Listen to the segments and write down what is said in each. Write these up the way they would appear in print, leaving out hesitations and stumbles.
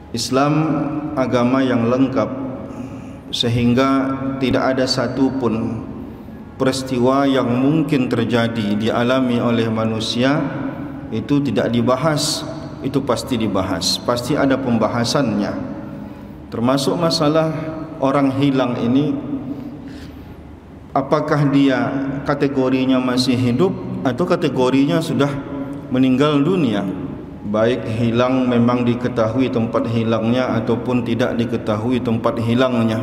Islam agama yang lengkap, sehingga tidak ada satupun peristiwa yang mungkin terjadi dialami oleh manusia itu tidak dibahas. Itu pasti dibahas, pasti ada pembahasannya. Termasuk masalah orang hilang ini, apakah dia kategorinya masih hidup atau kategorinya sudah meninggal dunia. Baik hilang memang diketahui tempat hilangnya ataupun tidak diketahui tempat hilangnya.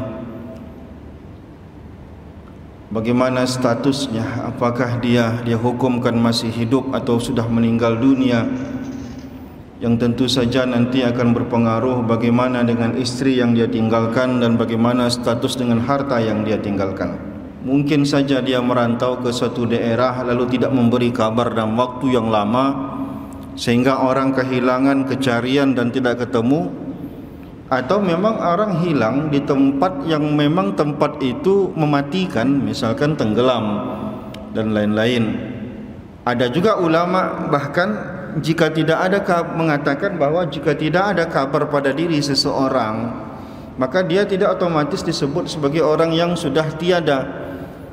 Bagaimana statusnya? Apakah dia dihukumkan masih hidup atau sudah meninggal dunia? Yang tentu saja nanti akan berpengaruh bagaimana dengan istri yang dia tinggalkan dan bagaimana status dengan harta yang dia tinggalkan. Mungkin saja dia merantau ke suatu daerah lalu tidak memberi kabar dalam waktu yang lama, sehingga orang kehilangan kecarian dan tidak ketemu. Atau memang orang hilang di tempat yang memang tempat itu mematikan, misalkan tenggelam dan lain-lain. Ada juga ulama bahkan jika tidak ada mengatakan bahwa jika tidak ada kabar pada diri seseorang, maka dia tidak otomatis disebut sebagai orang yang sudah tiada,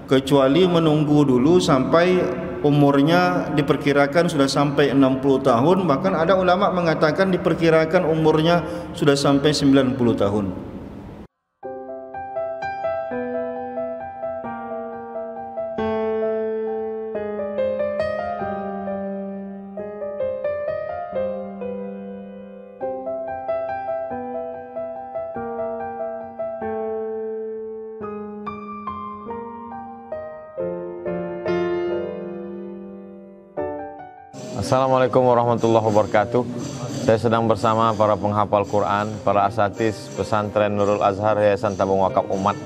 kecuali menunggu dulu sampai umurnya diperkirakan sudah sampai 60 tahun. Bahkan ada ulama mengatakan diperkirakan umurnya sudah sampai 90 tahun. Assalamualaikum warahmatullahi wabarakatuh. Saya sedang bersama para penghafal Quran, para asatidz pesantren Nurul Azhar Yayasan Tabung Wakaf Umat.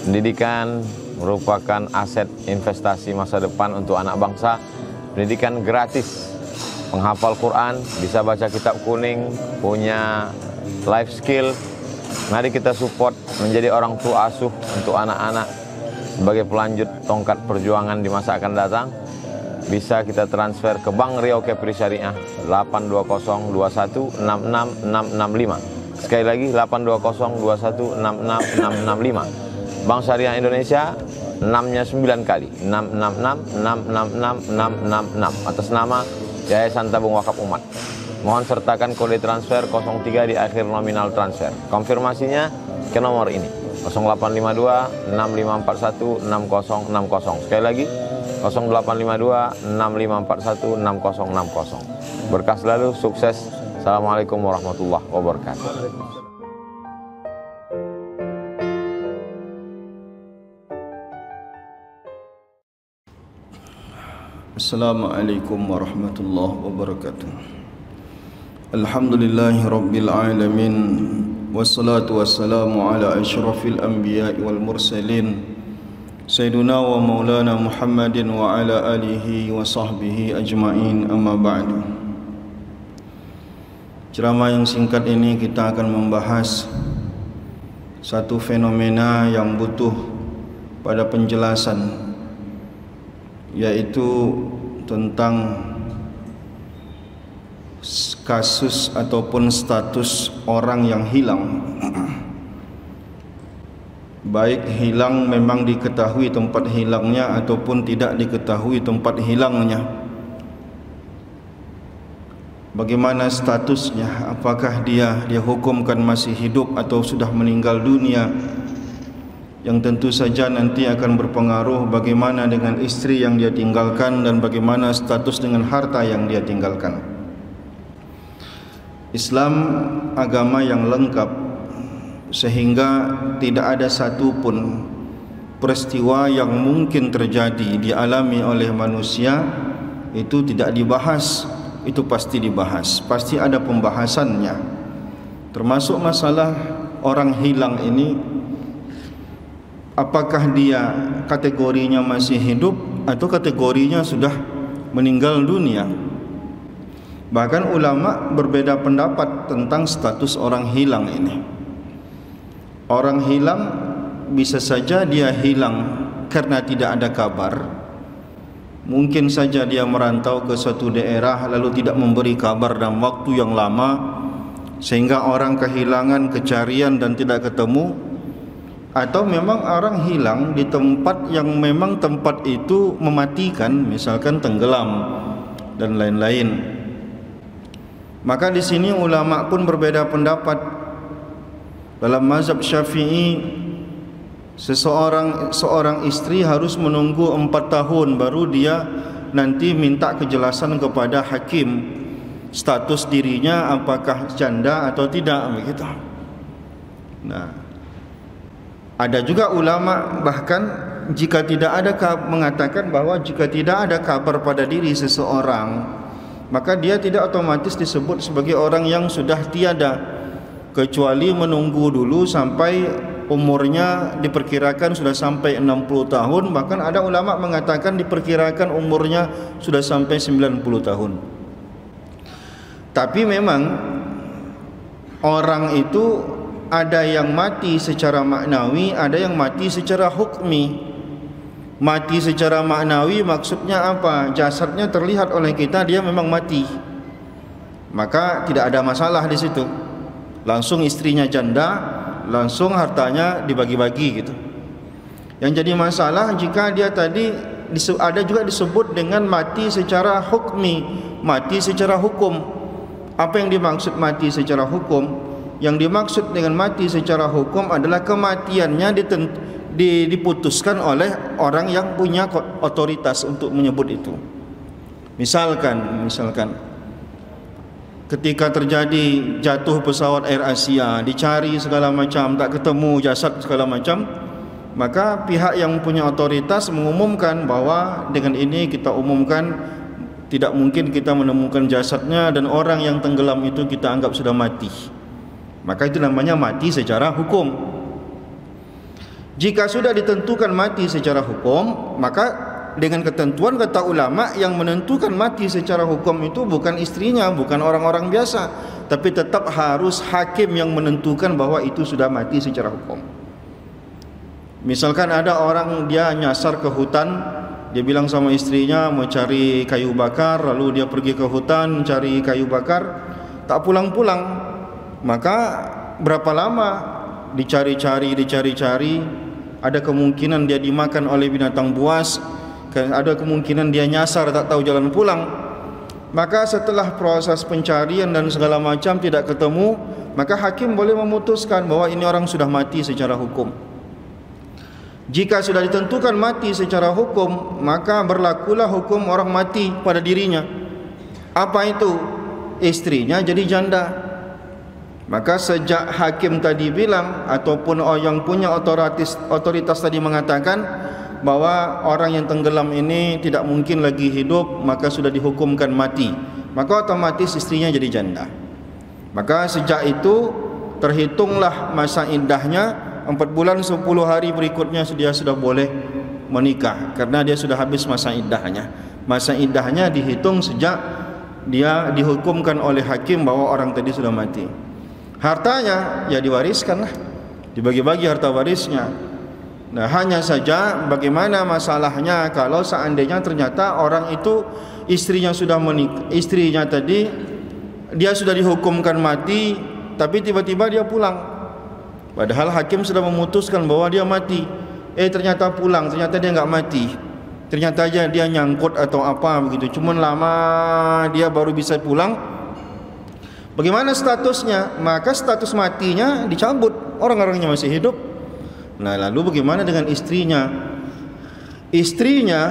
Pendidikan merupakan aset investasi masa depan untuk anak bangsa. Pendidikan gratis, penghafal Quran, bisa baca kitab kuning, punya life skill. Mari kita support menjadi orang tua asuh untuk anak-anak sebagai pelanjut tongkat perjuangan di masa akan datang. Bisa kita transfer ke Bank Riau Kepri Syariah 82021666665. Sekali lagi 82021666665. Bank Syariah Indonesia 6-nya 9 kali 6666666 atas nama Yayasan Tabung Wakaf Umat. Mohon sertakan kode transfer 03 di akhir nominal transfer. Konfirmasinya ke nomor ini 0852 6541 6060. Sekali lagi 0852 6541 6060. Berkah selalu, sukses. Assalamualaikum warahmatullahi wabarakatuh. Assalamualaikum warahmatullahi wabarakatuh. Alhamdulillahi rabbil alamin, wassalatu wassalamu ala asyrafil anbiya'i wal mursalin, Sayyiduna wa maulana Muhammadin wa ala alihi wa sahbihi ajma'in, amma ba'du. Ceramah yang singkat ini kita akan membahas satu fenomena yang butuh pada penjelasan, yaitu tentang kasus ataupun status orang yang hilang. Baik hilang memang diketahui tempat hilangnya ataupun tidak diketahui tempat hilangnya. Bagaimana statusnya? Apakah dia dihukumkan masih hidup atau sudah meninggal dunia? Yang tentu saja nanti akan berpengaruh bagaimana dengan istri yang dia tinggalkan dan bagaimana status dengan harta yang dia tinggalkan. Islam agama yang lengkap, sehingga tidak ada satupun peristiwa yang mungkin terjadi dialami oleh manusia itu tidak dibahas. Itu pasti dibahas, pasti ada pembahasannya. Termasuk masalah orang hilang ini, apakah dia kategorinya masih hidup atau kategorinya sudah meninggal dunia. Bahkan ulama berbeda pendapat tentang status orang hilang ini. Orang hilang bisa saja dia hilang karena tidak ada kabar. Mungkin saja dia merantau ke suatu daerah lalu tidak memberi kabar dalam waktu yang lama, sehingga orang kehilangan kecarian dan tidak ketemu, atau memang orang hilang di tempat yang memang tempat itu mematikan, misalkan tenggelam dan lain-lain. Maka di sini ulama pun berbeda pendapat. Dalam mazhab Syafi'i, seorang istri harus menunggu 4 tahun baru dia nanti minta kejelasan kepada hakim status dirinya apakah janda atau tidak, begitu. Nah, ada juga ulama bahkan jika tidak ada mengatakan bahwa jika tidak ada kabar pada diri seseorang, maka dia tidak otomatis disebut sebagai orang yang sudah tiada, kecuali menunggu dulu sampai umurnya diperkirakan sudah sampai 60 tahun. Bahkan ada ulama mengatakan diperkirakan umurnya sudah sampai 90 tahun. Tapi memang orang itu ada yang mati secara maknawi, ada yang mati secara hukmi. Mati secara maknawi maksudnya apa? Jasadnya terlihat oleh kita, dia memang mati, maka tidak ada masalah di situ. Langsung istrinya janda, langsung hartanya dibagi-bagi gitu. Yang jadi masalah jika dia tadi ada juga disebut dengan mati secara hukmi, mati secara hukum. Apa yang dimaksud mati secara hukum? Yang dimaksud dengan mati secara hukum adalah kematiannya diputuskan oleh orang yang punya otoritas untuk menyebut itu. Misalkan ketika terjadi jatuh pesawat Air Asia, dicari segala macam tak ketemu jasad segala macam, maka pihak yang punya otoritas mengumumkan bahwa dengan ini kita umumkan tidak mungkin kita menemukan jasadnya dan orang yang tenggelam itu kita anggap sudah mati. Maka itu namanya mati secara hukum. Jika sudah ditentukan mati secara hukum, maka dengan ketentuan kata ulama yang menentukan mati secara hukum itu bukan istrinya, bukan orang-orang biasa, tapi tetap harus hakim yang menentukan bahwa itu sudah mati secara hukum. Misalkan ada orang dia nyasar ke hutan, dia bilang sama istrinya mau cari kayu bakar, lalu dia pergi ke hutan mencari kayu bakar, tak pulang-pulang. Maka berapa lama dicari-cari, ada kemungkinan dia dimakan oleh binatang buas, ada kemungkinan dia nyasar tak tahu jalan pulang. Maka setelah proses pencarian dan segala macam tidak ketemu, maka hakim boleh memutuskan bahwa ini orang sudah mati secara hukum. Jika sudah ditentukan mati secara hukum, maka berlakulah hukum orang mati pada dirinya. Apa itu? Istrinya jadi janda. Maka sejak hakim tadi bilang ataupun yang punya otoritas tadi mengatakan bahwa orang yang tenggelam ini tidak mungkin lagi hidup, maka sudah dihukumkan mati, maka otomatis istrinya jadi janda. Maka sejak itu terhitunglah masa iddahnya 4 bulan 10 hari berikutnya dia sudah boleh menikah, karena dia sudah habis masa iddahnya. Masa iddahnya dihitung sejak dia dihukumkan oleh hakim bahwa orang tadi sudah mati. Hartanya ya diwariskanlah, dibagi-bagi harta warisnya. Nah, hanya saja bagaimana masalahnya kalau seandainya ternyata orang itu istrinya sudah menikah, istrinya tadi dia sudah dihukumkan mati, tapi tiba-tiba dia pulang, padahal hakim sudah memutuskan bahwa dia mati. Ternyata pulang, ternyata dia enggak mati, ternyata aja dia nyangkut atau apa begitu, cuman lama dia baru bisa pulang. Bagaimana statusnya? Maka status matinya dicabut, orang-orangnya masih hidup. Nah, lalu bagaimana dengan istrinya? Istrinya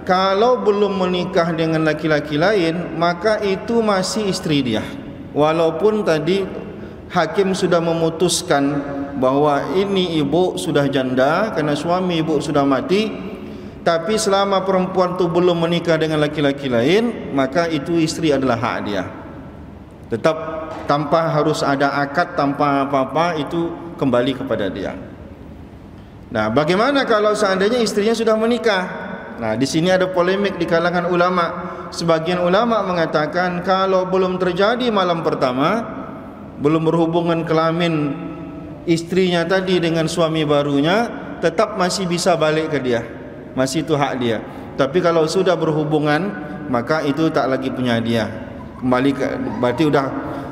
kalau belum menikah dengan laki-laki lain, maka itu masih istri dia. Walaupun tadi hakim sudah memutuskan bahwa ini ibu sudah janda karena suami ibu sudah mati, tapi selama perempuan itu belum menikah dengan laki-laki lain, maka itu istri adalah hak dia. Tetap tanpa harus ada akad, tanpa apa-apa, itu kembali kepada dia. Nah, bagaimana kalau seandainya istrinya sudah menikah? Nah, di sini ada polemik di kalangan ulama. Sebagian ulama mengatakan kalau belum terjadi malam pertama, belum berhubungan kelamin istrinya tadi dengan suami barunya, tetap masih bisa balik ke dia, masih itu hak dia. Tapi kalau sudah berhubungan, maka itu tak lagi punya dia, kembali ke, berarti udah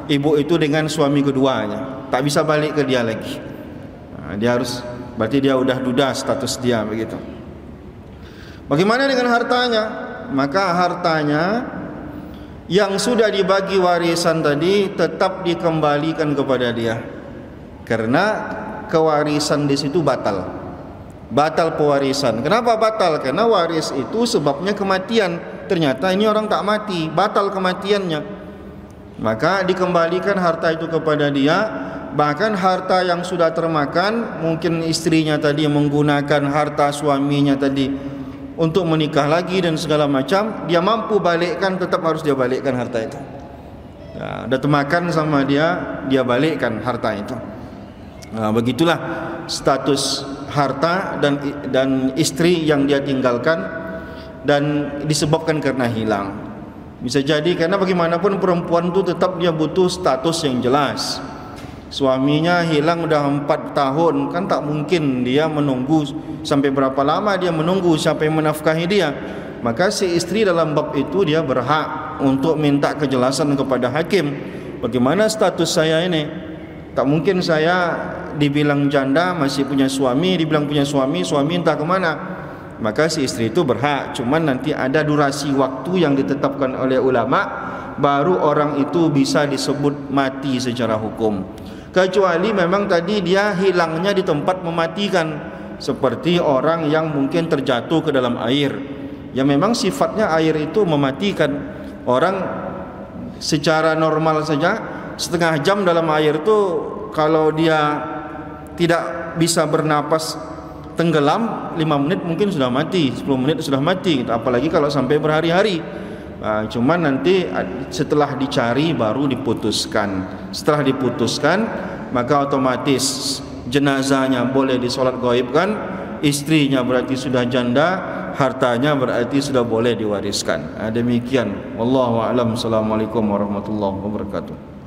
ibu itu dengan suami keduanya, tak bisa balik ke dia lagi. Dia harus, berarti dia udah duda status dia begitu. Bagaimana dengan hartanya? Maka hartanya yang sudah dibagi warisan tadi tetap dikembalikan kepada dia, karena kewarisan di situ batal pewarisan. Kenapa batal? Karena waris itu sebabnya kematian. Ternyata ini orang tak mati, batal kematiannya, maka dikembalikan harta itu kepada dia. Bahkan harta yang sudah termakan, mungkin istrinya tadi menggunakan harta suaminya tadi untuk menikah lagi dan segala macam, dia mampu balikkan, tetap harus dia balikkan harta itu. Dah termakan sama dia, dia balikkan harta itu. Begitulah status harta dan istri yang dia tinggalkan, dan disebabkan karena hilang. Bisa jadi karena bagaimanapun perempuan itu tetap dia butuh status yang jelas. Suaminya hilang udah 4 tahun, kan tak mungkin dia menunggu sampai berapa lama dia menunggu siapa yang menafkahi dia. Maka si istri dalam bab itu dia berhak untuk minta kejelasan kepada hakim. Bagaimana status saya ini? Tak mungkin saya dibilang janda masih punya suami, dibilang punya suami entah kemana. Maka si istri itu berhak, cuman nanti ada durasi waktu yang ditetapkan oleh ulama, baru orang itu bisa disebut mati secara hukum. Kecuali memang tadi dia hilangnya di tempat mematikan, seperti orang yang mungkin terjatuh ke dalam air, yang memang sifatnya air itu mematikan. Orang secara normal saja setengah jam dalam air itu, kalau dia tidak bisa bernapas, tenggelam 5 menit mungkin sudah mati, 10 menit sudah mati, apalagi kalau sampai berhari-hari. Cuman nanti setelah dicari baru diputuskan. Setelah diputuskan, maka otomatis jenazahnya boleh disolat gaibkan, istrinya berarti sudah janda, hartanya berarti sudah boleh diwariskan. Demikian. Wallahu a'lam. Assalamualaikum warahmatullahi wabarakatuh.